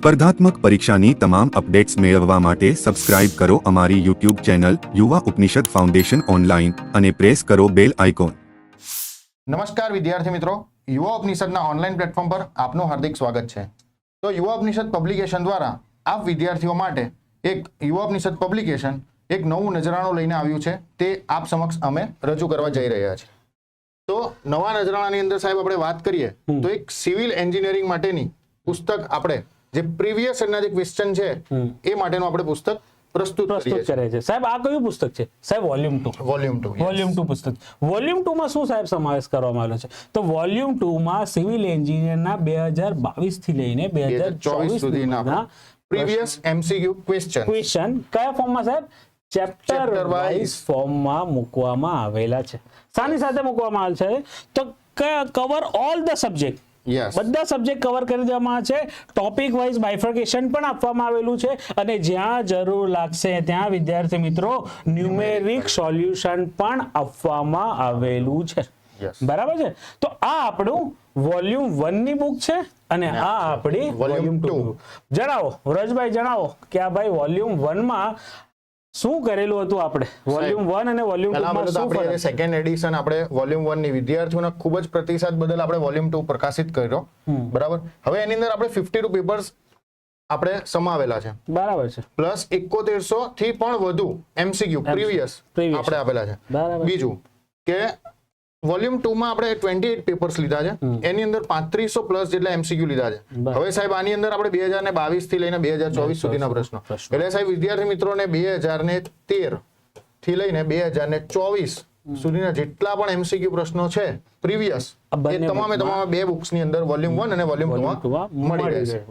સ્પર્ધાત્મક પરીક્ષાની તમામ અપડેટ્સ મેળવવા માટે સબસ્ક્રાઇબ કરો અમારી યુટ્યુબ ચેનલ યુવા ઉપનિષદ ફાઉન્ડેશન ઓનલાઈન અને પ્રેસ કરો બેલ આઇકોન. નમસ્કાર વિદ્યાર્થી મિત્રો, યુવા ઉપનિષદના ઓનલાઈન પ્લેટફોર્મ પર આપનું હાર્દિક સ્વાગત છે. તો યુવા ઉપનિષદ પબ્લિકેશન દ્વારા આપ વિદ્યાર્થીઓ માટે એક યુવા ઉપનિષદ પબ્લિકેશન એક નવું નજરાણું લઈને આવ્યું છે, તે આપ સમક્ષ અમે રજૂ કરવા જઈ રહ્યા છીએ. તો નવા નજરાણાની અંદર સાહેબ આપણે વાત કરીએ તો એક સિવિલ એન્જિનિયરિંગ માટેની પુસ્તક આપણે જે પ્રીવિયસ યરના જે ક્વેશ્ચન છે એ માટેનું આપણે પુસ્તક પ્રસ્તુત કરે છે. સાહેબ આ કયું પુસ્તક છે? સાહેબ વોલ્યુમ 2. વોલ્યુમ 2 પુસ્તક. વોલ્યુમ 2 માં શું સાહેબ સમાવેશ કરવામાં આવ્યો છે? તો વોલ્યુમ 2 માં સિવિલ એન્જિનિયરના 2022 થી લઈને 2024 સુધીના પ્રીવિયસ એમસીક્યુ ક્વેશ્ચન કયા ફોર્મમાં સાહેબ? ચેપ્ટર વાઇઝ ફોર્મમાં મૂકવામાં આવેલા છે. સાની સાથે મૂકવામાં આવેલ છે તો કવર ઓલ ધ સબ્જેક્ટ, બધા સબ્જેક્ટ કવર કરી દેવામાં આવે છે. ટોપિક વાઇઝ બાયફર્કેશન પણ આપવામાં આવેલું છે અને જ્યાં જરૂર લાગશે ત્યાં વિદ્યાર્થી મિત્રો ન્યુમેરિક સોલ્યુશન પણ આપવામાં આવેલું છે. બરાબર છે. તો આ આપણું વોલ્યુમ 1 ની બુક છે અને આ આપણી વોલ્યુમ 2. જણાવો વ્રજભાઈ, જણાવો કે આ ભાઈ વોલ્યુમ 1 માં શું કરેલું હતું આપણે? વોલ્યુમ 1 અને વોલ્યુમ 2 માં શું ફરક? સેકન્ડ એડિશન આપણે વોલ્યુમ 1 ની વિદ્યાર્થીઓના ખૂબ જ પ્રતિસાદ બદલ આપણે વોલ્યુમ 2 પ્રકાશિત કર્યો. બરાબર. હવે એની અંદર આપણે 52 પેપર્સ આપણે સમાવેલા છે. બરાબર છે. પ્લસ 7100 થી પણ વધુ એમસીક્યુ પ્રીવિયસ આપણે આપેલા છે. બીજું કે વોલ્યુમ 2 માં આપણે 28 પેપર્સ લીધા છે, એની અંદર 3500 પ્લસ જેટલા એમસીક્યુ લીધા છે. હવે સાહેબ આની અંદર આપણે 2022 થી લઈને 2024 સુધીના પ્રશ્નો, એટલે સાહેબ વિદ્યાર્થી મિત્રોને 2013 થી લઈને 2024 સુધીના જેટલા પણ એમસીક્યુ પ્રશ્નો છે પ્રીવિયસ, એ તમામે તમામ બે બુક્સ ની અંદર વોલ્યુમ 1 અને વોલ્યુમ 2 માં મળી રહેશે.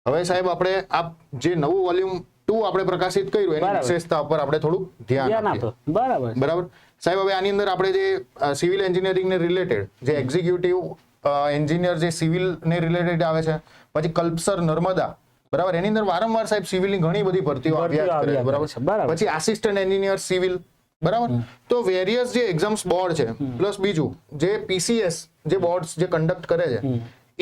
હવે સાહેબ આપણે આ જે નવું વોલ્યુમ 2 આપણે પ્રકાશિત કર્યું એની વિશેષતા પર આપણે થોડું ધ્યાન આપીએ. બરાબર સાહેબ. હવે આની અંદર આપણે જે સિવિલ એન્જિનિયરિંગ ને રિલેટેડ જે એક્ઝિક્યુટિવ એન્જિનિયર જે સિવિલ ને રિલેટેડ આવે છે, પછી કલ્પસર નર્મદા, બરાબર, એની અંદર વારંવાર સાહેબ સિવિલ ની ઘણી બધી ભરતીઓ આવ્યા કરે, બરાબર. પછી આસિસ્ટન્ટ એન્જિનિયર સિવિલ, બરાબર. તો વેરિયસ જે એક્ઝામ્સ બોર્ડ છે પ્લસ બીજું જે પીસીએસ જે બોર્ડ્સ જે કન્ડક્ટ કરે છે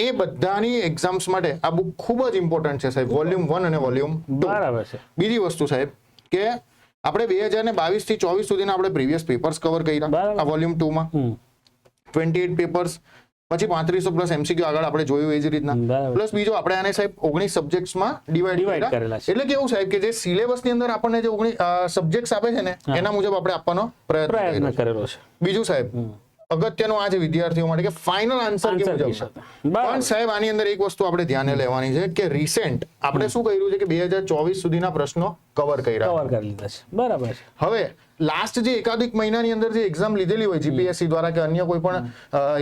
એ બધાની એક્ઝામ્સ માટે આ બુક ખૂબ જ ઇમ્પોર્ટન્ટ છે સાહેબ, વોલ્યુમ 1 અને વોલ્યુમ 2. બરાબર છે. બીજી વસ્તુ સાહેબ કે આપણે 2022 થી 24 સુધીના આપણે પ્રીવિયસ પેપર્સ કવર કર્યા આ વોલ્યુમ 2 માં, 28 પેપર્સ, પછી 3500 પ્લસ એમસીક્યુ આગળ આપણે જોયું એ જ રીતના. પ્લસ બીજો આપણે આને સાહેબ 19 સબ્જેક્ટ્સ માં ડિવાઈડ કરેલા છે. એટલે કેવું સાહેબ કે જે સિલેબસ ની અંદર આપણને જે 19 સબ્જેક્ટ્સ આપે છે ને એના મુજબ આપણે આપવાનો પ્રયત્ન કરેલો છે. બીજું સાહેબ અગત્યનું આ છે વિદ્યાર્થીઓ માટે કે ફાઇનલ આન્સર કે મુજબ પણ સાહેબ આની અંદર એક વસ્તુ આપણે ધ્યાને લેવાની છે કે રિસેન્ટ આપણે શું કર્યું છે કે 2024 સુધીના પ્રશ્નો કવર કરી લીધા છે. બરાબર છે. હવે લાસ્ટ જે એકાધિક મહિનાની અંદર જે એક્ઝામ લીધેલી હોય જીપીએસસી દ્વારા કે અન્ય કોઈ પણ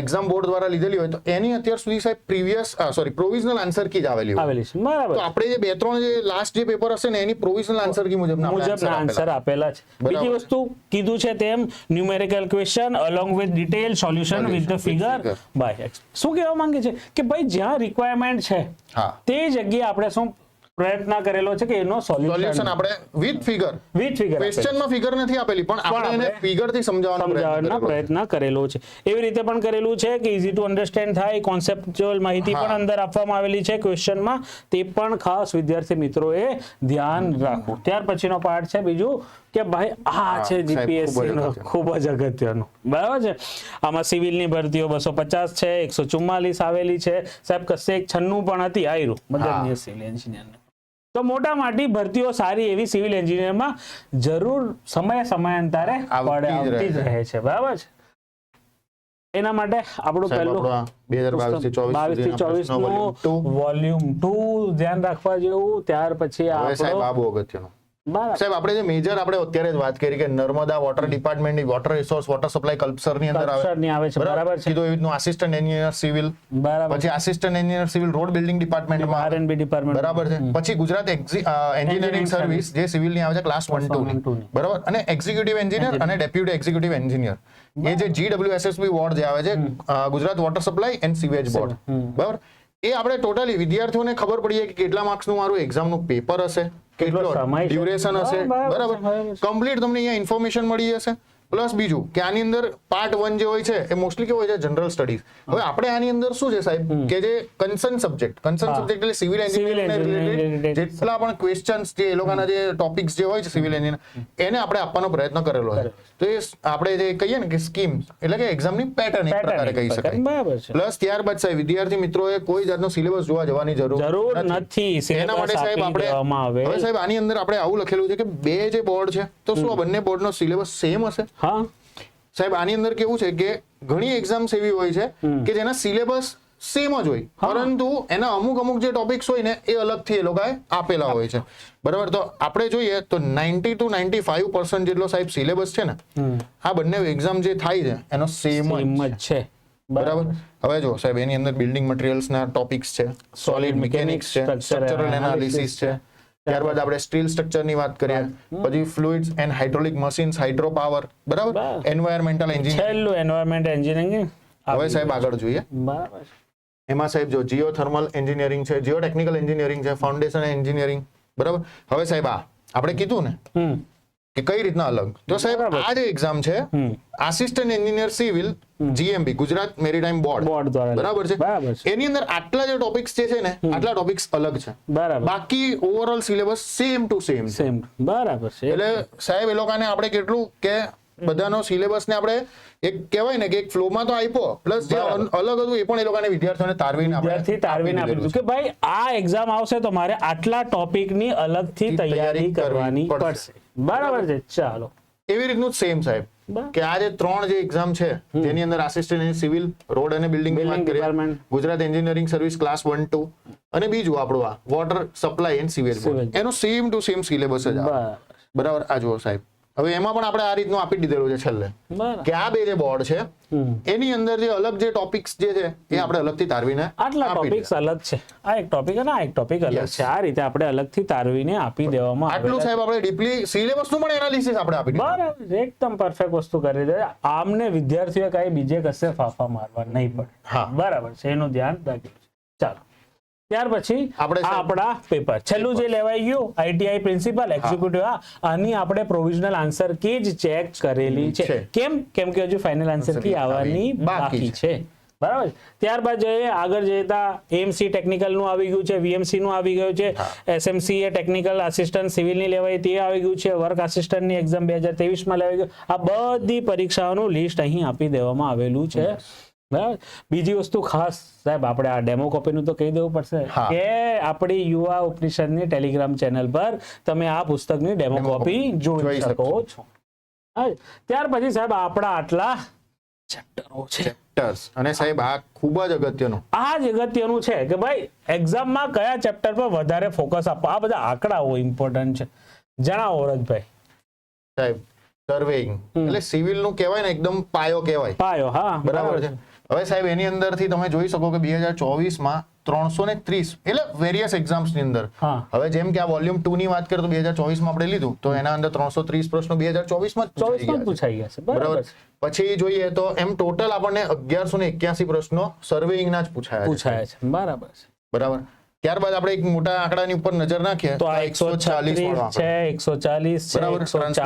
એક્ઝામ બોર્ડ દ્વારા લીધેલી હોય તો એની અત્યાર સુધી સાહેબ પ્રોવિઝનલ આન્સર કી જ આવેલી છે. બરાબર. તો આપણે જે બે ત્રણ જે લાસ્ટ જે પેપર હશે ને એની પ્રોવિઝનલ આન્સર કી મુજબના આન્સર આપેલા છે. બીજી વસ્તુ કીધું છે તેમ numerical question along with detail solution with the figure by X. શું કહેવા માંગે છે કે ભાઈ જ્યાં રિક્વાયરમેન્ટ છે તે જગ્યાએ આપણે શું પ્રયત્ન કરેલો છે કે એનો સોલ્યુશન આપણે વિથ ફિગર ક્વેશ્ચન માં ફિગર નથી આપેલી પણ આપણે એને ફિગર થી સમજાવવાનો પ્રયત્ન કરેલો છે. એવી રીતે પણ કરેલું છે કે ઈઝી ટુ અન્ડરસ્ટેન્ડ થાય, કોન્સેપ્ચ્યુઅલ માહિતી પણ અંદર આપવામાં આવેલી છે ક્વેશ્ચન માં, તે પણ ખાસ વિદ્યાર્થી મિત્રોએ ધ્યાન રાખવું. ત્યાર પછીનો પાર્ટ છે બીજું કે ભાઈ આ છે જીપીએસસી નો ખૂબ જ અગત્યનું. બરાબર છે. આમાં સિવિલ ની ભરતીઓ 250 છે, 144 આવેલી છે સાહેબ, કશે 96 પણ હતી આયરું મદદનીય સિવિલ એન્જિનિયર. તો મોટા મોટી ભરતીઓ સારી એવી સિવિલ એન્જિનિયરમાં જરૂર સમયાંતરે આવતી જ રહે છે. બરાબર છે. એના માટે આપણું પહેલું 2022 થી 24 નું વોલ્યુમ 2 ધ્યાન રાખવા જેવું. ત્યાર પછી આપણો અગત્યનો સાહેબ આપણે જે મેજર આપણે અત્યારે જ વાત કરી કે નર્મદા વોટર ડિપાર્ટમેન્ટ ની water resource water supply Kalpasar ની અંદર આવે છે. બરાબર છે. કીધું એવી રીતનું આસિસ્ટન્ટ એન્જિનિયર સિવિલ, પછી assistant engineer civil road building department માં આરએનબી ડિપાર્ટમેન્ટ, બરાબર છે. પછી ગુજરાત એન્જિનિયરિંગ સર્વિસ જે સિવિલ ની આવે છે ક્લાસ 1 2 ની, બરાબર, અને એક્ઝિક્યુટિવ એન્જિનિયર અને ડેપ્યુટી એક્ઝિક્યુટિવ એન્જિનિયર એ જે GWSSB બોર્ડ જે આવે છે Gujarat water supply and sewage board, બરાબર, એ આપણે ટોટલી વિદ્યાર્થીઓને ખબર પડી કે કેટલા માર્ક્સ નું મારું એક્ઝામ નું પેપર હશે, કેટલો ડ્યુરેશન હશે, બરાબર, કમ્પ્લીટ તમને અહીંયા ઇન્ફોર્મેશન મળી જશે. પ્લસ બીજું કે આની અંદર પાર્ટ 1 જે હોય છે એ મોસ્ટલી કેવું હોય છે જનરલ સ્ટડીઝ. હવે આપણે આની અંદર શું છે સાહેબ કે જે કન્સર્ન સબ્જેક્ટ એટલે સિવિલ એન્જિનિયરિંગ રિલેટેડ જેટલા પણ ક્વેશ્ચન્સ જે એ લોકોના જે ટોપિક્સ જે હોય છે સિવિલ એન્જિનિયર એને આપણે આપવાનો પ્રયત્ન કરેલો છે. તો એ આપણે જે કહીએ ને કે સ્કીમ એટલે કે એક્ઝામની પેટર્ન એક પ્રકારે કહી શકાય. પ્લસ ત્યારબાદ સાહેબ વિદ્યાર્થી મિત્રોએ કોઈ જાતનો સિલેબસ જોવા જવાની જરૂર નથી. એના માટે સાહેબ આપણે હવે સાહેબ આની અંદર આપણે આવું લખેલું છે કે બે જે બોર્ડ છે તો શું આ બંને બોર્ડનો સિલેબસ સેમ હશે? હા સાહેબ આની અંદર કેવું છે કે ઘણી એક્ઝામ્સ એવી હોય છે કે જેના સિલેબસ સેમ જ હોય પરંતુ એના અમુક જે ટોપિક્સ હોય ને એ અલગથી એ લોકોએ આપેલા હોય છે. બરાબર. તો આપણે જોઈએ તો 90 to 95% જેટલો સાહેબ સિલેબસ છે ને આ બંને એક્ઝામ જે થાય છે એનો સેમ જ છે. બરાબર. હવે જો સાહેબ એની અંદર બિલ્ડિંગ મટીરીયલ્સ ના ટોપિક્સ છે, સોલિડ મિકેનિક્સ છે, સ્ટ્રક્ચરલ એનાલિસિસ છે, ત્યારબાદ આપણે સ્ટીલ સ્ટ્રક્ચર ની વાત કરીએ, પછી fluids and hydraulic machines, hydro power, બરાબર, એન્વાયરમેન્ટલ એન્જિનિયરિંગ, છેલ્લું એન્વાયરમેન્ટ એન્જિનિયરિંગ. હવે સાહેબ આગળ જોઈએ. બરાબર. એમાં સાહેબ જો જીઓથર્મલ એન્જિનિયરિંગ છે, જીઓ ટેકનિકલ એન્જિનિયરિંગ છે, ફાઉન્ડેશન એન્જિનિયરિંગ. બરાબર. હવે સાહેબ આપણે કીધું ને કે કઈ રીતના અલગ, તો સાહેબ આ જે એક્ઝામ છે assistant engineer civil GMB Gujarat maritime board દ્વારા, બરાબર છે, એની અંદર આટલા જે ટોપિક્સ જે છે ને આટલા ટોપિક્સ અલગ છે. બરાબર. બાકી overall syllabus same to same. બરાબર છે. એટલે સાહેબ એ લોકોને આપણે કેટલું કે બધાનો સિલેબસ ને આપણે એક કહેવાય ને કે એક ફ્લો માં તો આપ્યો પ્લસ જે અલગ હતું એ પણ એ લોકોને વિદ્યાર્થીઓને તારવીને આપી દીધું કે ભાઈ આ એક્ઝામ આવશે તો મારે આટલા ટોપિક ની અલગથી તૈયારી કરવાની પડશે. બરાબર છે. ચાલો એવી રીતનું જ સેમ સાહેબ કે આ જે 3 જે એક્ઝામ છે જેની અંદર આસિસ્ટન્ટ સિવિલ રોડ અને building department, Gujarat engineering service class 1 2 અને બીજું આપણું આ વોટર સપ્લાય એન્ડ સિવેજ એનો સેમ ટુ સેમ સિલેબસ જ આવે. બરાબર. આ જુઓ સાહેબ હવે એમાં પણ આપણે આ રીતનું આપી દીધેલું છે છેલ્લે કે આ બે જે બોર્ડ છે એની અંદર જે અલગ જે ટોપિક્સ જે છે એ આપણે અલગથી તારવીને આટલા ટોપિક્સ અલગ છે, આ એક ટોપિક અને આ એક ટોપિક અલગ છે, આ રીતે આપણે અલગથી તારવીને આપી દેવામાં આવે. આટલું સાહેબ આપણે ડીપલી સિલેબસનું પણ એનાલિસિસ આપણે આપી દીધું. બરાબર. એકદમ પરફેક્ટ વસ્તુ કરી દે. આમને વિદ્યાર્થીઓ કઈ બીજે કશે ફાફા મારવા નહીં પડે. હા બરાબર છે, એનું ધ્યાન રાખીએ. ચાલો ત્યાર પછી આપણા પેપર છેલ્લું જે લેવાઈ ગયું આઈટીઆઈ પ્રિન્સિપલ એક્ઝિક્યુટિવ, આની આપણે પ્રોવિઝનલ આન્સર કી જ ચેક કરેલી છે. કેમ કે હજુ ફાઇનલ આન્સર કી આવવાની બાકી છે. બરાબર. ત્યારબાદ જોઈએ આગળ જતા એમસી ટેકનિકલ નું આવી ગયું છે, વીએમસી નું આવી ગયું છે, એસએમસી એ ટેકનિકલ આસિસ્ટન્ટ સિવિલ ની લેવાય તે આવી ગયું છે, વર્ક આસિસ્ટન્ટ ની એક્ઝામ 2023 માં લેવાઈ ગયું. આ બધી પરીક્ષાઓનું લિસ્ટ અહીં આપી દેવામાં આવેલું છે. બરાબર. બીજી વસ્તુ ખાસ સાહેબ આપણે આ ડેમો કોપીનું તો કહી દેવું પડશે કે આપણી યુવા ઉપનિષદની ટેલિગ્રામ ચેનલ પર તમે આ પુસ્તકની ડેમો કોપી જોઈ શકો છો. ત્યાર પછી સાહેબ આપણા આટલા ચેપ્ટરો છે અને સાહેબ આ ખૂબ જ અગત્યનું, આ જ અગત્યનું છે કે ભાઈ એક્ઝામમાં કયા ચેપ્ટર પર વધારે ફોકસ આપો. આ બધા આંકડાઓ ઇમ્પોર્ટન્ટ છે. જણાવો વરદભાઈ. સાહેબ સર્વેઇંગ એટલે સિવિલ નું કહેવાય ને એકદમ પાયો કહેવાય. પાયો. હા બરાબર છે. હવે સાહેબ એની અંદરથી તમે જોઈ શકો કે 2024 માં 330 એટલે વેરિયસ એક્ઝામ્સ ની અંદર હવે જેમ કે આ વોલ્યુમ 2 ની વાત કરીએ તો 2024 માં આપણે લીધું તો એના અંદર 330 પ્રશ્નો 2024 માં પૂછાઈ ગયા છે. બરાબર. પછી જોઈએ તો એમ ટોટલ આપણને 1181 પ્રશ્નો સર્વેઇંગ ના જ પૂછાયા છે. બરાબર છે. બરાબર. ત્યારબાદ આપણે એક મોટા આંકડાની ઉપર નજર નાખીએ તો 140 છે, 140 છે, 104 છે,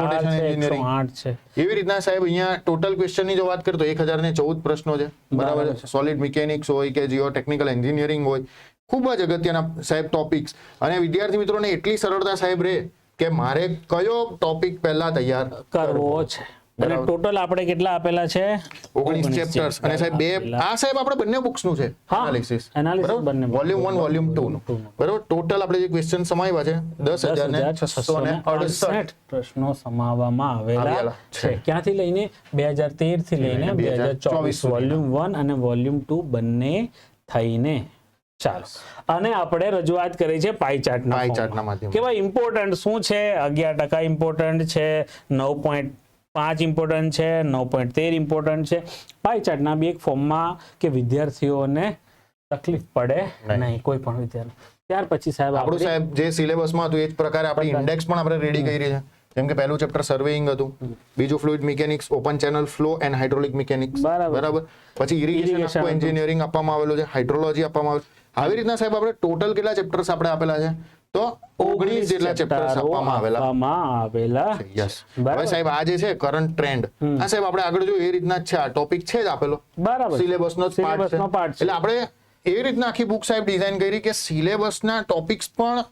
108 છે. એવી રીતના સાહેબ અહીંયા ટોટલ ક્વેશ્ચન ની જો વાત કરીએ તો 1014 પ્રશ્નો છે. બરાબર છે. સોલિડ મિકેનિક્સ હોય કે જીઓ ટેકનિકલ એન્જિનિયરિંગ હોય, ખૂબ જ અગત્યના સાહેબ ટોપિક્સ. અને વિદ્યાર્થી મિત્રોને એટલી સરળતા સાહેબ રહે કે મારે કયો ટોપિક પહેલા તૈયાર કરવો છે. અને ટોટલ આપણે કેટલા આપેલા છે? 19 ચેપ્ટર્સ. અને સાહેબ બે આ સાહેબ આપણે બંને બુક્સ નું છે એનાલિસિસ. બંને વોલ્યુમ 1 વોલ્યુમ 2 નું. બરાબર. ટોટલ આપણે જે ક્વેશ્ચન સમાવ્યા છે 10,668 પ્રશ્નો સમાવવામાં આવેલા છે. ક્યાંથી લઈને 2013 થી લઈને 2024 વોલ્યુમ 1 અને વોલ્યુમ 2 બંને થઈને. ચાલો અને આપણે રજૂઆત કરી છે પાઈ ચાર્ટ ના માધ્યમથી કે ભાઈ ઇમ્પોર્ટન્ટ શું છે. 11% ઇમ્પોર્ટન્ટ છે, 9.5 ઇમ્પોર્ટન્ટ છે, 9.13 ઇમ્પોર્ટન્ટ છે. પાઈ ચાર્ટના બી એક ફોર્મમાં કે વિદ્યાર્થીઓને તકલીફ પડે નહીં, કોઈ પણ વિદ્યાર્થી. ત્યાર પછી સાહેબ આપણું સાહેબ જે સિલેબસમાં હતું એ જ પ્રકારે આપણી ઇન્ડેક્સ પણ આપણે રેડી કરી છે. જેમ કે પહેલું ચેપ્ટર સર્વેઇંગ હતું, બીજું fluid mechanics, open channel flow and hydraulic mechanics. બરાબર. પછી ઇરિગેશન એન્જિનિયરિંગ આપવામાં આવેલું છે, હાઇડ્રોલોજી આપવામાં આવેલું. આવી રીતના સાહેબ આપણે ટોટલ કેટલા ચેપ્ટર્સ આપણે આપેલા છે? તો 19 જેટલા ચેપ્ટર્સ આપવામાં આવેલા છે. યસ. હવે સાહેબ આ જે છે કરંટ ટ્રેન્ડ, આ સાહેબ આપણે આગળ જો એ રીતના જ છે, આ ટોપિક છે જ આપેલો, બરાબર, સિલેબસનો જ પાર્ટ સિલેબસનો છે. પાર્ટ છે. એટલે આપણે એવી રીતના આખી બુક સાહેબ ડિઝાઇન કરી કે સિલેબસના ટોપિક્સ પણ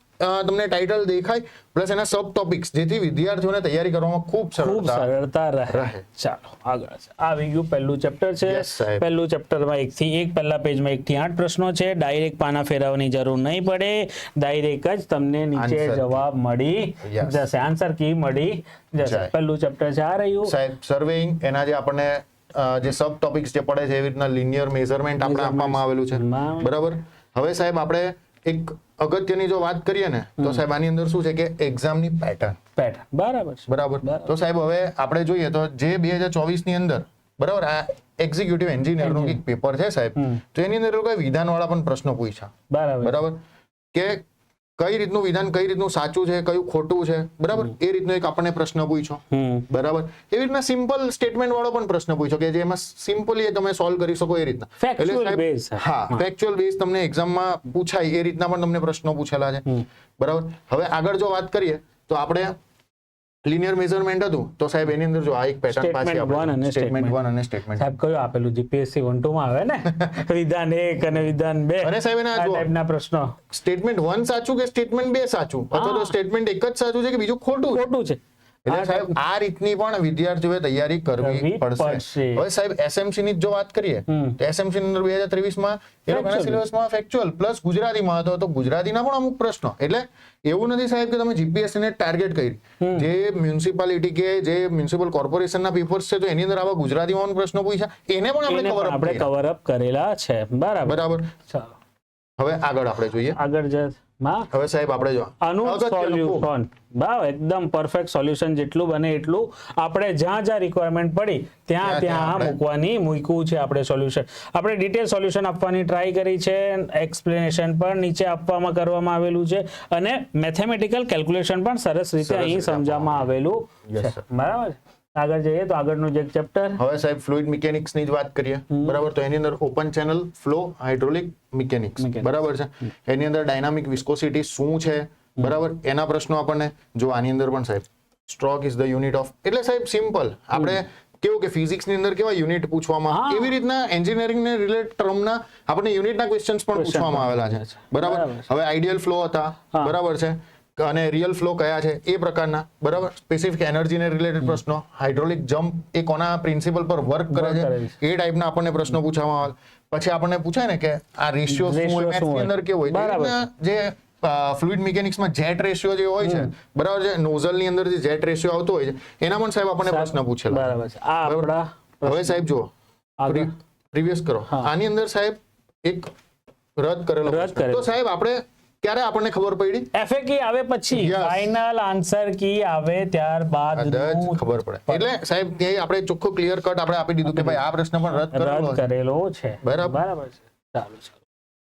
તમને ટાઇટલ દેખાય પ્લસ એના સબ ટોપિક્સ, જેથી વિદ્યાર્થીઓને તૈયારી કરવામાં ખૂબ સરળતા રહે. ચાલો આગળ આવી ગયું પહેલું ચેપ્ટર છે. Yes, સાહેબ. પહેલું ચેપ્ટરમાં 1 થી 1, પહેલા પેજમાં 1 થી 8 પ્રશ્નો છે. ડાયરેક્ટ પાના ફેરવવાની જરૂર નહીં પડે, ડાયરેક્ટ જ તમને નીચે Answer. જવાબ મળી Yes. જશે, આન્સર કી મળી જશે. જાય. પહેલું ચેપ્ટર છે આ રહ્યું. સાહેબ સર્વેઇંગ, એના જે આપણને જે સબ ટોપિક્સ જે પડે છે એવી રીતના લિનિયર મેઝરમેન્ટ આપણે આપવામાં આવેલું છે. બરાબર. હવે સાહેબ આપણે એક અગત્યની જો વાત કરીએ ને તો સાહેબ આની અંદર શું છે કે એક્ઝામની પેટર્ન. બરાબર છે. બરાબર. તો સાહેબ હવે આપણે જોઈએ તો જે 2024 ની અંદર બરાબર આ એક્ઝિક્યુટિવ એન્જિનિયર નું એક પેપર છે સાહેબ, તો એની અંદર લોકો વિધાનવાળા પણ પ્રશ્નો પૂછ્યા. બરાબર. કે કઈ રીતનું વિધાન, કઈ રીતનું સાચું છે, કયું ખોટું છે, બરાબર, એ રીતનો એક આપણને પ્રશ્ન પૂછ્યો. બરાબર. એવી રીતના સિમ્પલ સ્ટેટમેન્ટ વાળો પણ પ્રશ્ન પૂછ્યો કે જેમાં સિમ્પલી તમે સોલ્વ કરી શકો એ રીતના. Factual base. હા, ફેક્ચ્યુઅલ બેઝ તમને એક્ઝામમાં પૂછાય એ રીતના પણ તમને પ્રશ્નો પૂછેલા છે. બરાબર. હવે આગળ જો વાત કરીએ તો આપણે લિનિયર મેઝરમેન્ટ હતું તો સાહેબ એની અંદર જો આ એક પેટર્ન પાછી આપણે સ્ટેટમેન્ટ 1 અને સ્ટેટમેન્ટ સાહેબ કયું આપેલું જીપીએસસી 1 2 માં આવે ને વિધાન 1 અને વિધાન 2 અને સાહેબ એના આ જો ટાઈપના પ્રશ્નો. સ્ટેટમેન્ટ 1 સાચું કે સ્ટેટમેન્ટ 2 સાચું, અથવા તો સ્ટેટમેન્ટ 1 જ સાચું છે કે બીજું ખોટું છે. એટલે સાહેબ આ રીતની પણ વિદ્યાર્થીઓએ તૈયારી કરવી પડશે. હવે સાહેબ એસએમસી ની જો વાત કરીએ તો એસએમસી ની અંદર 2023 માં એ લોકોના સિલેબસમાં ફેક્ચ્યુઅલ પ્લસ ગુજરાતીમાં હતો, તો ગુજરાતીના પણ અમુક પ્રશ્નો. એટલે એવું નથી સાહેબ કે તમે જીપીએસસી ને ટાર્ગેટ કરી, જે મ્યુનિસિપાલિટી કે જે મ્યુનિસિપલ કોર્પોરેશનના પેપર્સ છે તો એની અંદર આવા ગુજરાતીમાં પ્રશ્નો પૂછ્યા, એને પણ આપણે કવર અપ કરેલા છે. બરાબર. ચાલો હવે આગળ આપણે જોઈએ. આગળ હવે સાહેબ આપણે જો આનું સોલ્યુશન એકદમ પરફેક્ટ સોલ્યુશન, જેટલું બને એટલું આપણે જ્યાં રિક્વાયરમેન્ટ પડી ત્યાં મૂક્યું છે આપણે સોલ્યુશન. આપણે ડિટેલ સોલ્યુશન આપવાની ટ્રાય કરી છે, એક્સપ્લેનેશન પણ નીચે કરવામાં આવેલું છે અને મેથેમેટિકલ કેલ્ક્યુલેશન પણ સરસ રીતે અહીં સમજાવવામાં આવેલું છે. બરાબર. આગળ જઈએ તો આગળનું જે ચેપ્ટર હવે સાહેબ ફ્લુઇડ મિકેનિક્સ ની જ વાત કરીએ. બરાબર. તો એની અંદર open channel flow hydraulic mechanics. બરાબર છે. એની અંદર ડાયનામિક વિસ્કોસિટી શું છે, બરાબર, એના પ્રશ્નો આપણને જો આની અંદર પણ સાહેબ stroke is the unit of, એટલે સાહેબ સિમ્પલ આપણે કેવું કે ફિઝિક્સ ની અંદર કેવા યુનિટ પૂછવામાં, એવી રીતના એન્જિનિયરિંગ ને રિલેટેડ ટર્મના આપણને યુનિટના ક્વેશ્ચન્સ પણ પૂછવામાં આવેલા છે. બરાબર. હવે આઈડિયલ ફ્લો હતા, બરાબર છે, અને રિયલ ફ્લો કયા છે એ પ્રકારના, બરાબર. સ્પેસિફિક એનર્જી ને રિલેટેડ પ્રશ્નો, હાઇડ્રોલિક જમ્પ એ કોના પ્રિન્સિપલ પર વર્ક કરે છે એ ટાઈપના આપણને પ્રશ્નો પૂછવામાં આવે. પછી આપણને પૂછાય ને કે આ રેશિયો શું હોય, મેથ્સ ની અંદર કેવું હોય, જે ફ્લુઇડ મિકેનિક્સમાં જેટ રેશિયો જે હોય છે, બરાબર છે, નોઝલ ની અંદર જે જેટ રેશિયો આવતો હોય છે એના પણ સાહેબ આપણને પ્રશ્ન પૂછેલા. બરાબર. હવે સાહેબ જો પ્રીવિયસ કરો, આની અંદર સાહેબ એક રદ કરેલો તો સાહેબ આપણે ક્યારે આપણને ખબર પડી? એફએકી આવે પછી, ફાઇનલ આન્સર કી આવે ત્યારબાદ ખબર પડે. એટલે સાહેબ ત્યાં આપણે ચોખ્ખું ક્લિયર કટ આપણે આપી દીધું કે ભાઈ આ પ્રશ્ન પણ રદ કરેલો છે. બરાબર છે. ચાલો.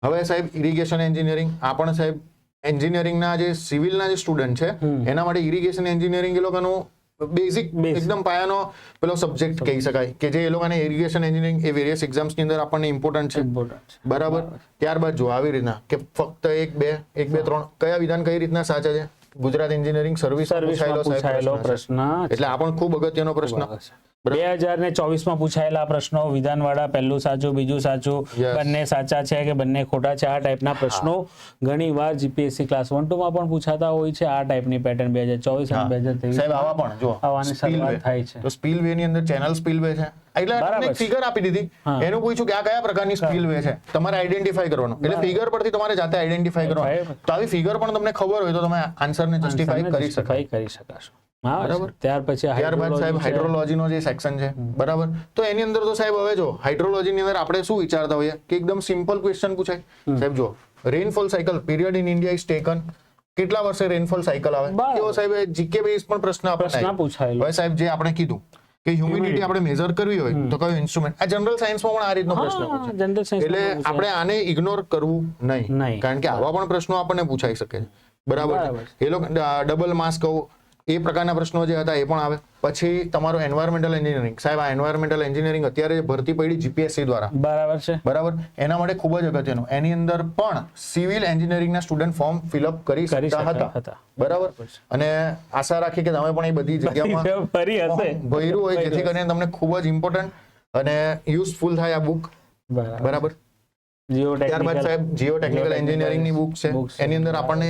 હવે સાહેબ ઇરિગેશન એન્જિનિયરિંગ, આ પણ સાહેબ એન્જિનિયરિંગના જે સિવિલના જે સ્ટુડન્ટ છે એના માટે ઇરિગેશન એન્જિનિયરિંગ એ લોકોનું બેઝિક એકદમ પાયાનો પેલો સબ્જેક્ટ કહી શકાય કે જે એ લોકોને ઇરિગેશન એન્જિનિયરિંગ એ વેરિયસ એક્ઝામ્સ ની અંદર આપણને ઇમ્પોર્ટન્ટ છે. બરાબર. ત્યારબાદ જો આવી રીતના કે ફક્ત 1 2 3 કયા વિધાન કઈ રીતના સાચા છે, ગુજરાત એન્જિનિયરિંગ સર્વિસ પૂછાયેલો પ્રશ્ન, એટલે આ પણ ખૂબ અગત્યનો પ્રશ્ન. 2024 માં પૂછાયેલા પ્રશ્નો, વિધાનવાળા, પહેલું સાચું બીજું સાચું, બંને સાચા છે કે બંને ખોટા છે, આ ટાઈપના પ્રશ્નો ઘણીવાર જીપીએસસી ક્લાસ 1 2 માં પણ પૂછાતા હોય છે. આ ટાઈપની પેટર્ન 2024 અને 2023 સાહેબ આવા પણ જો આવવાની શરૂઆત થાય છે. તો સ્પિલવે ની અંદર ચેનલ સ્પિલવે છે, એટલે તમને એક ફિગર આપી દીધી, એનું પૂછ્યું કે આ કયા પ્રકારની સ્પિલવે છે, તમારે આઈડેન્ટિફાઈ કરવાનું. એટલે ફિગર પરથી તમારે જાતે આઈડેન્ટિફાઈ કરવાનું. તો આવી ફિગર પણ તમને ખબર હોય તો તમે આન્સરને જસ્ટિફાઈ કરી શકાશો. બરાબર. ત્યારબાદ સાહેબ હાઇડ્રોલોજીનો જે સેક્શન છે, બરાબર, તો એની અંદર તો સાહેબ હવે જો હાઇડ્રોલોજીની અંદર આપણે શું વિચારતા હોઈએ કે એકદમ સિમ્પલ ક્વેશ્ચન પૂછાય. સાહેબ જો rainfall cycle period in India is taken, કેટલા વર્ષે રેનફોલ સાયકલ આવે, એવો સાહેબ જીકે બેઝ પણ પ્રશ્ન પૂછાય. હવે સાહેબ જે આપણે કીધું કે હ્યુમિડિટી આપણે મેઝર કરવી હોય તો કયું ઇન્સ્ટ્રુમેન્ટ, આ જનરલ સાયન્સમાં પણ આ રીતનો પ્રશ્ન પૂછાય. એટલે આપણે આને ઇગ્નોર કરવું નહીં, કારણ કે આવા પણ પ્રશ્નો આપણને પૂછાઈ શકે છે. બરાબર. એ લોકો ડબલ માસ કહું એ પ્રકારના પ્રશ્નો જે હતા એ પણ આવે. પછી તમારું એન્વાયરમેન્ટલ એન્જિનિયરિંગ. સાહેબ આ એન્વાયરમેન્ટલ એન્જિનિયરિંગ અત્યારે ભરતી પડી જીપીએસસી દ્વારા, બરાબર છે. બરાબર, એના માટે ખૂબ જ અગત્યનું. એની અંદર પણ સિવિલ એન્જિનિયરિંગના સ્ટુડન્ટ ફોર્મ ફિલઅપ કરી શકતા હતા, બરાબર. અને આશા રાખી કે તમે પણ એ બધી જગ્યામાં ભર્યું હોય, જેથી કરીને તમને ખૂબ જ ઇમ્પોર્ટન્ટ અને યુઝફુલ થાય આ બુક, બરાબર. ત્યારબાદ સાહેબ જીઓ ટેકનિકલ એન્જિનિયરિંગની બુક છે. એની અંદર આપણને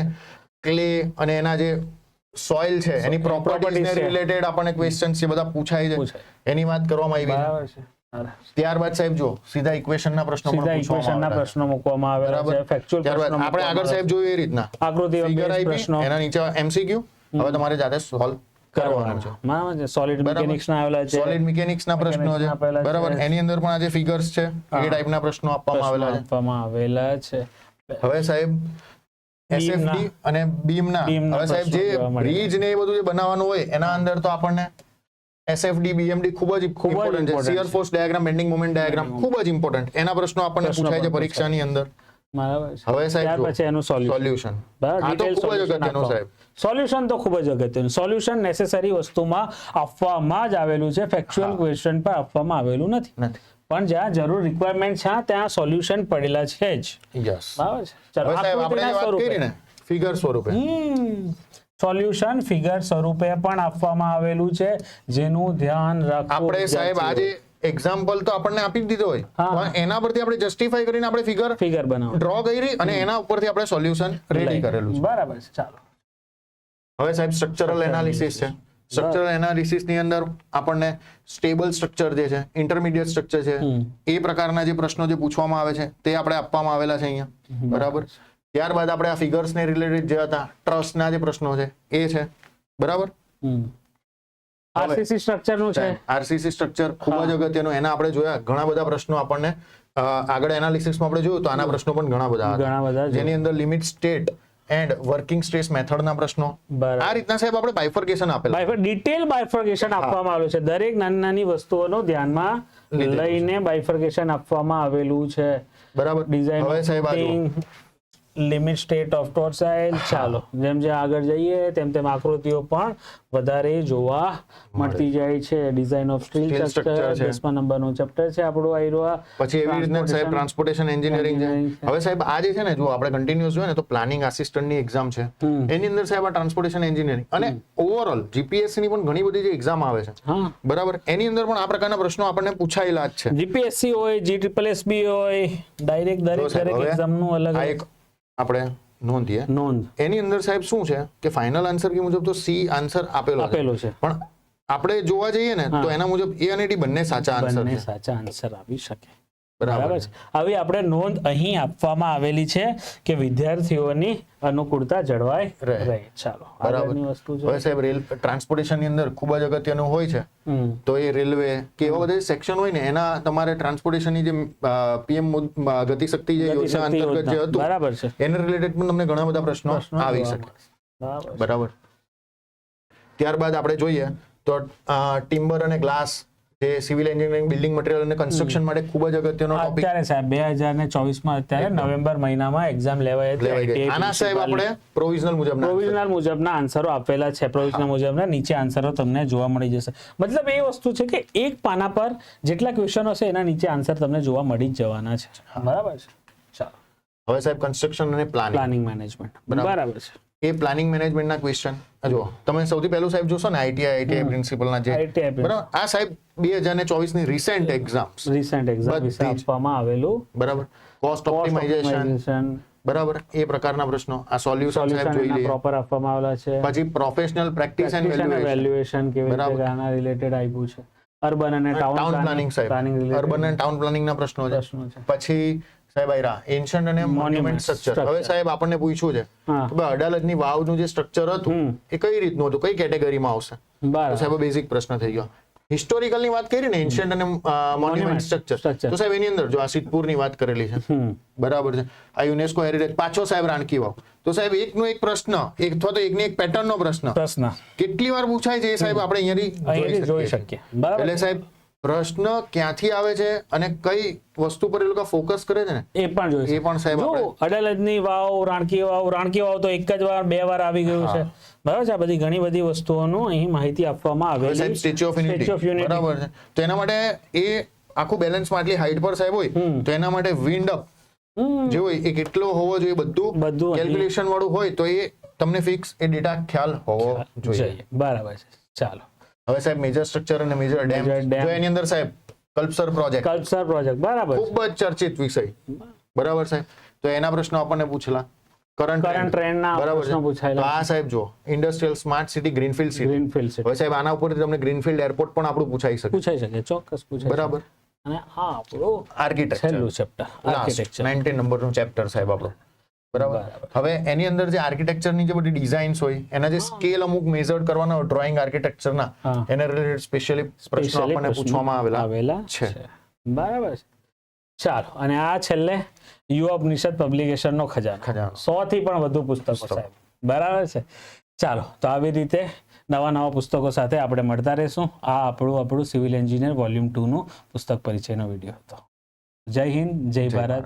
ક્લે અને એના જે સોઇલ છે એની પ્રોપર્ટીઝને રિલેટેડ આપણને ક્વેશ્ચન્સ જે બધા પૂછાય છે એની વાત કરવામાં આવી છે. ત્યારબાદ સાહેબ જો સીધા ઇક્વેશનના પ્રશ્નો મૂકવામાં આવેલા છે, ફેક્ચ્યુઅલ પ્રશ્નો આપણે આગળ સાહેબ જોયું એ રીતના આકૃતિ પ્રશ્નો, એના નીચે એમસીક્યુ હવે તમારે જાતે સોલ્વ કરવાનું છે, બરાબર છે. સોલિડ મિકેનિક્સ ના આવેલા છે, સોલિડ મિકેનિક્સ ના પ્રશ્નો છે, બરાબર. એની અંદર પણ આ જે ફિગર્સ છે એ ટાઈપના પ્રશ્નો આપવામાં આવેલા છે. હવે સાહેબ એસએફડી અને બીમના, હવે સાહેબ જે બ્રિજ ને એ બધું જે બનાવવાનું હોય એના અંદર તો આપણને એસએફડી બીએમડી ખૂબ જ ઇમ્પોર્ટન્ટ છે. Shear force diagram, bending moment diagram ખૂબ જ ઇમ્પોર્ટન્ટ. એના પ્રશ્નો આપણને પૂછાય છે પરીક્ષાની અંદર. હવે સાહેબ પછી એનું સોલ્યુશન, આ તો ખૂબ જ અગત્યનું સાહેબ. સોલ્યુશન તો ખૂબ જ અગત્યનું. સોલ્યુશન નેસેસરી વસ્તુમાં આપવામાં જ આવેલું છે, ફેક્ચ્યુઅલ ક્વેશ્ચન પર આપવામાં આવેલું નથી. પણ જ્યાં જરૂર રિક્વાયરમેન્ટ છે ત્યાં સોલ્યુશન પડેલા છે જ. યસ, બરાબર છે. ચલો આપણે વાત કરી ને ફિગર સ્વરૂપે, સોલ્યુશન ફિગર સ્વરૂપે પણ આપવામાં આવેલું છે, જેનું ધ્યાન રાખવું. આપણે સાહેબ આજે એક્ઝામ્પલ તો આપણને આપી દીધો હોય, પણ એના પરથી આપણે જસ્ટિફાઈ કરીને આપણે ફિગર બનાવી ડ્રો કરી અને એના ઉપરથી આપણે સોલ્યુશન રેડી કરેલું છે, બરાબર છે. ચાલો હવે સાહેબ સ્ટ્રક્ચરલ એનાલિસિસ છે. સ્ટ્રક્ચરલ એનાલિસિસ ની અંદર આપણને સ્ટેબલ સ્ટ્રક્ચર જે છે, ઇન્ટરમીડિયેટ સ્ટ્રક્ચર છે, એ પ્રકારના જે પ્રશ્નો જે પૂછવામાં આવે છે તે આપણે આપવામાં આવેલા છે અહીંયા, બરાબર. ત્યારબાદ આપણે આ ફિગર્સ ને રિલેટેડ જે હતા ટ્રસ્ટ ના જે પ્રશ્નો છે એ છે, બરાબર. આરસીસી સ્ટ્રક્ચર નું છે. આરસીસી સ્ટ્રક્ચર ખૂબ જ અગત્યનું. એના આપણે જોયા ઘણા બધા પ્રશ્નો આપણને આગળ એનાલિસિસમાં આપણે જોયું તો આના પ્રશ્નો પણ ઘણા બધા, જેની અંદર limit state and working stress મેથડના પ્રશ્નો. આ રીતના સાહેબ આપણે બાયફર્કેશન આપેલા, ડિટેલ બાયફર્કેશન આપવામાં આવેલું છે. દરેક નાની નાની વસ્તુઓનો ધ્યાનમાં લઈને બાયફર્કેશન આપવામાં આવેલું છે, બરાબર. ડિઝાઇન, હવે સાહેબ લિમિટ સ્ટેટ ઓફ ટોર્સાઇલ. ચાલો જેમ જેમ આગળ જઈએ તેમ તેમ આકૃતિઓ પણ વધારે જોવા મળતી જાય છે. ડિઝાઇન ઓફ સ્ટીલ સ્ટ્રક્ચર 10મા નંબરનું ચેપ્ટર છે આપણું આયરો. પછી એવી રીતના સાહેબ ટ્રાન્સપોર્ટેશન એન્જિનિયરિંગ છે. હવે સાહેબ આ જે છે ને, જો આપણે કન્ટિન્યુઅસ જોઈએ ને તો પ્લાનિંગ આસિસ્ટન્ટ ની એક્ઝામ છે, એની અંદર સાહેબ આ ટ્રાન્સપોર્ટેશન એન્જિનિયરિંગ અને ઓવરઓલ જીપીએસસી ની પણ ઘણી બધી જે એક્ઝામ આવે છે, બરાબર, એની અંદર પણ આ પ્રકારના પ્રશ્નો આપણને પૂછાયેલા જ છે. જીપીએસસી હોય, જીટીપીએસબી હોય, ડાયરેક્ટ દરેક એક્ઝામ નું અલગ એક આપણે નોંધ. એની અંદર સાહેબ શું છે કે ફાઇનલ આન્સર કે મુજબ તો સી આન્સર આપેલો છે, પણ આપણે જોવા જઈએ ને તો એના મુજબ એ અને ડી બંને સાચા આન્સર આવી શકે, બરાબર છે. હવે આપણે નોંધ અહીં આપવામાં આવેલી છે કે વિદ્યાર્થીઓની અનુકૂળતા જળવાય રહે. ચાલો આગળની વસ્તુ છે. હવે સાહેબ રેલ ટ્રાન્સપોર્ટેશન ની અંદર ખૂબ જ અગત્યનું હોય છે તો એ રેલવે કે એવા બધા સેક્શન હોય ને એના તમારે ટ્રાન્સપોર્ટેશન ની જે પીએમ ગતિશક્તિ જે યોજના અંતર્ગત જે હતું, બરાબર છે, એને રિલેટેડ પણ તમને ઘણા બધા પ્રશ્નો આવી શકે, બરાબર. ત્યારબાદ આપણે જોઈએ તો ટિમ્બર અને ગ્લાસ જે સિવિલ એન્જિનિયરિંગ, બિલ્ડિંગ મટીરીયલ અને કન્સ્ટ્રક્શન માટે ખૂબ જ અગત્યનો ટોપિક. અત્યારે સાહેબ 2024 માં અત્યારે નવેમ્બર મહિનામાં એક્ઝામ લેવાય છે. આના સાહેબ આપણે પ્રોવિઝનલ મુજબના આન્સરો આપેલા છે. પ્રોવિઝનલ મુજબના નીચે આન્સરો તમને જોવા મળી જશે. મતલબ એ વસ્તુ છે કે એક પાના પર જેટલા ક્વેશ્ચનો હશે એના નીચે આન્સર તમને જોવા મળી જ જવાના છે, બરાબર છે. ચાલો હવે સાહેબ કન્સ્ટ્રક્શન અને પ્લાનિંગ મેનેજમેન્ટ, બરાબર છે. એ પ્લાનિંગ મેનેજમેન્ટના ક્વેશ્ચન જો તમે સૌથી પહેલું સાહેબ જોશો ને આઈટીઆઈ પ્રિન્સિપલના જે, બરાબર, આ સાહેબ 2024 ની રિસેન્ટ એક્ઝામ વિશે આપવામાં આવેલું, બરાબર. કોસ્ટ ઓપ્ટિમાઇઝેશન, બરાબર, એ પ્રકારના પ્રશ્નો. આ સોલ્યુશન સાહેબ જોઈ લઈએ, પ્રોપર આપવામાં આવેલા છે. પછી પ્રોફેશનલ પ્રેક્ટિસ એન્ડ વેલ્યુએશન કેવી રીતે આના રિલેટેડ આપ્યું છે. અર્બન અને ટાઉન પ્લાનિંગ સાહેબ, અર્બન અને ટાઉન પ્લાનિંગના પ્રશ્નો છે. પછી સાહેબ આયરા એન્શન્ટ અને મોન્યુમેન્ટ સ્ટ્રક્ચર. હવે સાહેબ આપણને પૂછ્યું છે કે ભાઈ અડાલજની વાવનું જે સ્ટ્રક્ચર હતું એ કઈ રીતનું હતું, કઈ કેટેગરીમાં આવશે, તો સાહેબ બેઝિક પ્રશ્ન થઈ ગયો. હિસ્ટોરિકલ ની વાત કરી ને, એન્શન્ટ અને મોન્યુમેન્ટ સ્ટ્રક્ચર, તો સાહેબ એની અંદર જો આ સિદ્ધપુર ની વાત કરેલી છે, બરાબર છે. આ યુનેસ્કો હેરિટેજ. પાછો સાહેબ રાણકી વાવ. તો સાહેબ એકનો એક પ્રશ્ન અથવા તો એકની એક પેટર્ન નો પ્રશ્ન કેટલી વાર પૂછાય છે એ સાહેબ આપણે અહીંયાથી જોઈ શકીએ. એટલે સાહેબ પ્રશ્ન ક્યાંથી આવે છે અને કઈ વસ્તુ પર એ લોકો ફોકસ કરે છે ને એ પણ જોઈએ. એ પણ સાહેબ અડાલજની વાવ, રાણકી વાવ તો એક જ વાર, બે વાર આવી ગયું છે, બરાબર છે. આ બધી ઘણી બધી વસ્તુઓનું અહીં માહિતી આપવામાં હવે આવેલી સાહેબ સ્ટેચ્યુ ઓફ યુનિટી બરાબર છે, તો એના માટે એ આખું બેલેન્સમાં આટલી હાઈટ પર સાહેબ હોય તો એના માટે વિન્ડ અપ જે હોય એ કેટલો હોવો જોઈએ બધું બધું કેલ્ક્યુલેશન વાળું હોય તો એ તમને ફિક્સ એ ડેટા ખ્યાલ હોવો જોઈએ. જોઈએ. બરાબર છે. ચાલો હવે સાહેબ મેજર સ્ટ્રક્ચર અને મેજર ડેમ Major dam. જો એની અંદર સાહેબ કલ્પસર પ્રોજેક્ટ કલ્પસર પ્રોજેક્ટ બરાબર ખૂબ જ ચર્ચિત વિષય બરાબર સાહેબ, તો એના પ્રશ્નો આપણને પૂછેલા કરંટ ટ્રેન્ડ ના બરાબર પ્રશ્નો છે. તો પૂછાયેલા આ સાહેબ જો industrial smart city greenfield city, greenfield city હવે સાહેબ આના ઉપરથી તમને ગ્રીનફિલ્ડ એરપોર્ટ પણ આપણું પૂછાઈ શકે પૂછાઈ શકે, ચોક્કસ પૂછાઈ બરાબર. શકે. અને આ આપણું આર્કિટેક્ચર છેલ્લું ચેપ્ટર આર્કિટેક્ચર 19 નંબરનું ચેપ્ટર સાહેબ આપણું બરાબર. હવે એની અંદર જે આર્કિટેક્ચરની જે બધી ડિઝાઇન્સ હોય એના જે સ્કેલ અમુક મેઝર્ડ કરવાના હોય ડ્રોઈંગ આર્કિટેક્ચરના હા. એના રિલેટેડ સ્પેશિયલી પ્રશ્નો આપણને પૂછવામાં આવેલા છે છે. બરાબર છે. ચાલો અને આ છેલ્લે યુવા ઉપનિષદ પબ્લિકેશન નો ખજાનો ખજાનો. 100 થી પણ વધુ પુસ્તકો સાહેબ બરાબર છે. ચાલો તો આવી રીતે નવા પુસ્તકો સાથે આપણે મળતા રહીશું. આ આપણું સિવિલ એન્જિનિયર વોલ્યુમ 2 નું પુસ્તક પરિચયનો વિડીયો હતો. જય હિન્દ, જય ભારત.